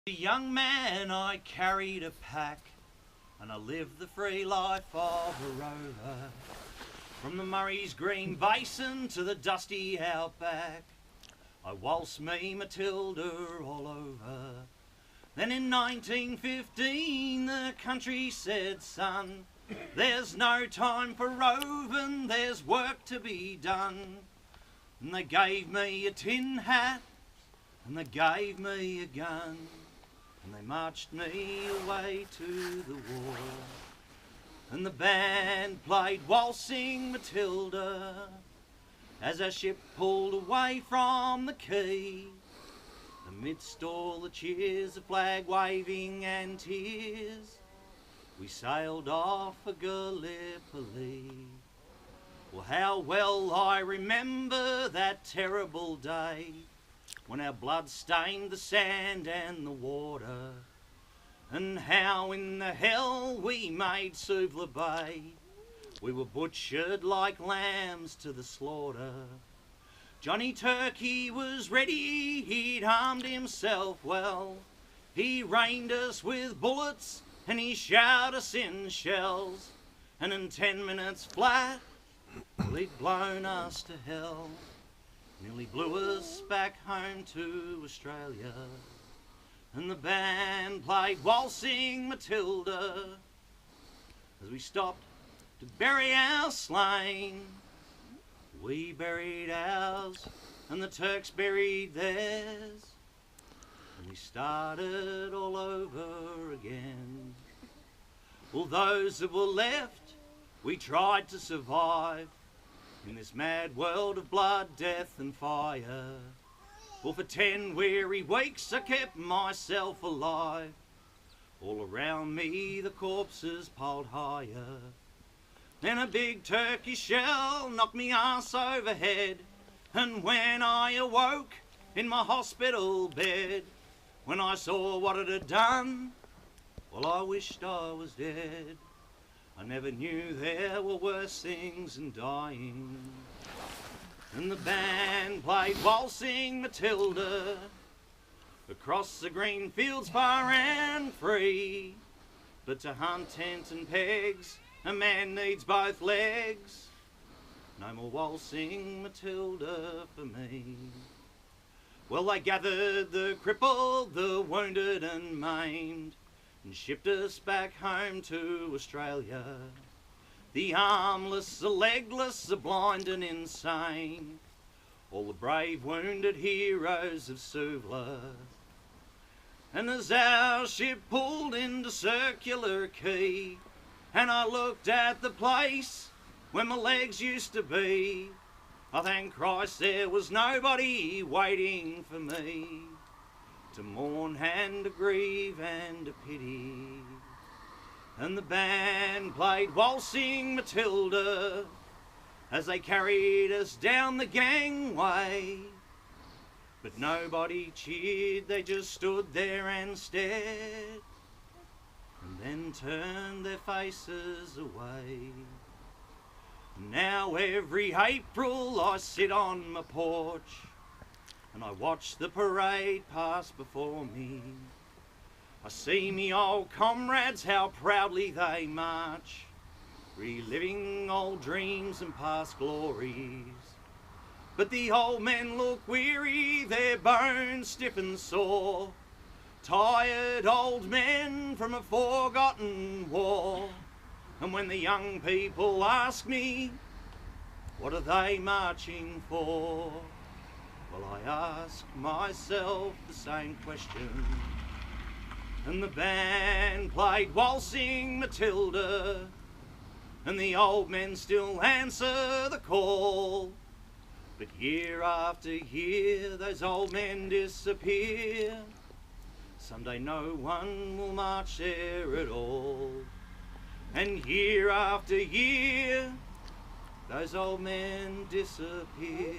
A young man, I carried a pack, and I lived the free life of a rover. From the Murray's green basin to the dusty outback, I waltzed me Matilda all over. Then in 1915 the country said, son, there's no time for roving, there's work to be done. And they gave me a tin hat, and they gave me a gun, and they marched me away to the war. And the band played Waltzing Matilda as our ship pulled away from the quay. Amidst all the cheers of flag waving and tears, we sailed off for Gallipoli. Well, how well I remember that terrible day when our blood stained the sand and the water, and how in the hell we made Suvla Bay. We were butchered like lambs to the slaughter. Johnny Turkey was ready, he'd armed himself well. He rained us with bullets and he showered us in shells, and in 10 minutes flat, well, he'd blown us to hell. Nearly blew us back home to Australia. And the band played Waltzing Matilda as we stopped to bury our slain. We buried ours and the Turks buried theirs, and we started all over again. Well, those that were left, we tried to survive in this mad world of blood, death and fire. Well, for 10 weary weeks I kept myself alive. All around me the corpses piled higher. Then a big turkey shell knocked me arse overhead, and when I awoke in my hospital bed, when I saw what it had done, well, I wished I was dead. I never knew there were worse things than dying. And the band played Waltzing Matilda across the green fields far and free. But to hunt tent and pegs, a man needs both legs. No more Waltzing Matilda for me. Well, they gathered the crippled, the wounded and maimed, and shipped us back home to Australia. The armless, the legless, the blind and insane, all the brave wounded heroes of Suvla. And as our ship pulled into Circular Quay, and I looked at the place where my legs used to be, I thank Christ there was nobody waiting for me to mourn and to grieve and to pity. And the band played Waltzing Matilda as they carried us down the gangway. But nobody cheered, they just stood there and stared, and then turned their faces away. Now every April I sit on my porch and I watch the parade pass before me. I see me old comrades, how proudly they march, reliving old dreams and past glories. But the old men look weary, their bones stiff and sore, tired old men from a forgotten war. And when the young people ask me, what are they marching for? Well, I ask myself the same question. And the band played Waltzing Matilda, and the old men still answer the call. But year after year those old men disappear. Someday no one will march there at all. And year after year those old men disappear.